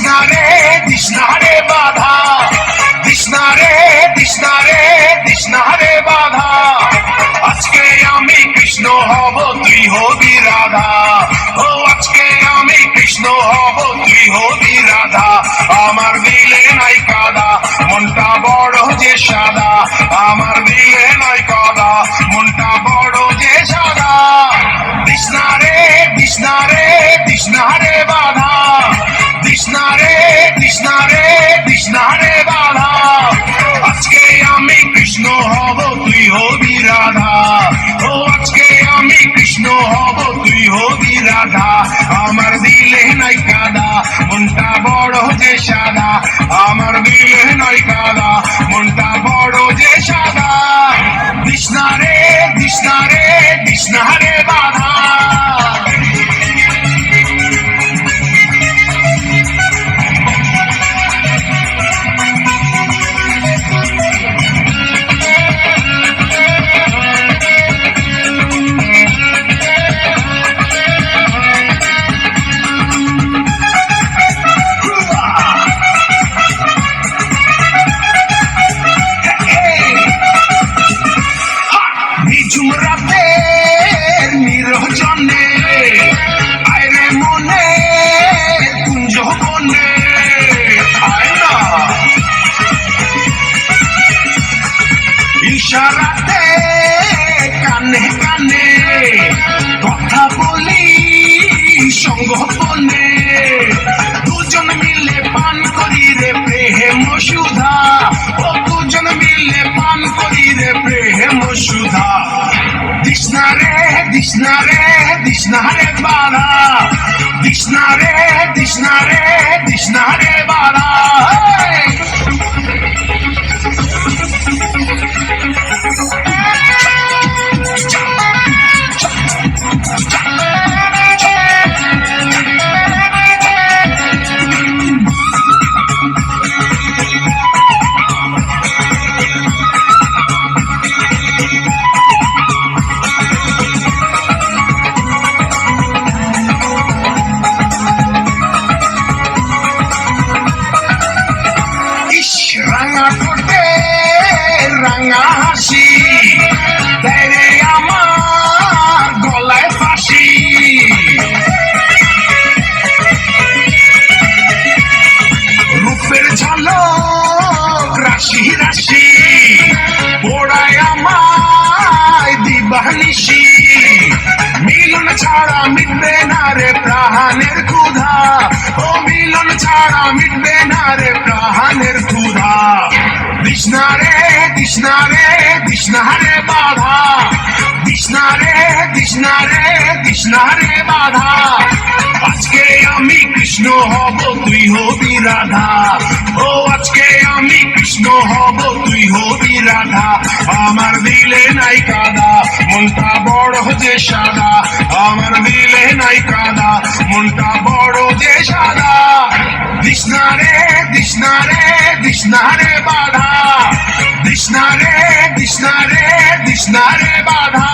তৃষ্ণারে বাধা, তৃষ্ণারে বাধা। আজকে আমি কৃষ্ণ হব, তুই হবি রাধা। ও আজকে আমি কৃষ্ণ হব, তুই হবি রাধা। আমার দিলে নাই কাদা, মনটা বড় যে সাদা। আমার দিলে নাই কাদা, মনটা বড় যে সাদা। তৃষ্ণারে বাধা, তৃষ্ণারে বাধা। আজকে আমি কৃষ্ণ হব, তুই হবি রাধা। ও আজকে আমি কৃষ্ণ হব, তুই হবি রাধা। আমার দিলে নাই কাদা, মনটা বড় যে সাদা। আমার দিলে নাই কাদা, মনটা বড় যে সাদা। তৃষ্ণারে বাধা। নিরজনে আয়রে মনে কুঞ্জ বনে, আয় না ইশারাতে কানে কানে কথা বলি সঙ্গোপনে। দুজন মিলে পান করি রে প্রেম সুধা। ও দুজন মিলে পান করি রে প্রেম সুধা। তৃষ্ণারে বাধা, তৃষ্ণারে বাধা। রাঙা ঠোঁটে রাঙা হাসি, তেরে আমার গলায় ফাঁসি। রূপের ঝলক রাশি রাশি, পোড়ায় আমায় দিবানিশি। মিলন ছাড়া মিটবে না রে প্রাণের ক্ষুধা। ও মিলন ছাড়া মিটবে না রে প্রাণের ক্ষুধা। তৃষ্ণারে বাধা, তৃষ্ণারে বাধা। আজকে আমি কৃষ্ণ হব, তুই হবি রাধা। ও আজকে আমি কৃষ্ণ হব, তুই হবি রাধা। আমার দিলে নাই কাদা, মনটা বড় যে সাদা। আমার দিলে নাই কাদা, মনটা বড় যে সাদা। তৃষ্ণারে বাধা, তৃষ্ণারে বাধা।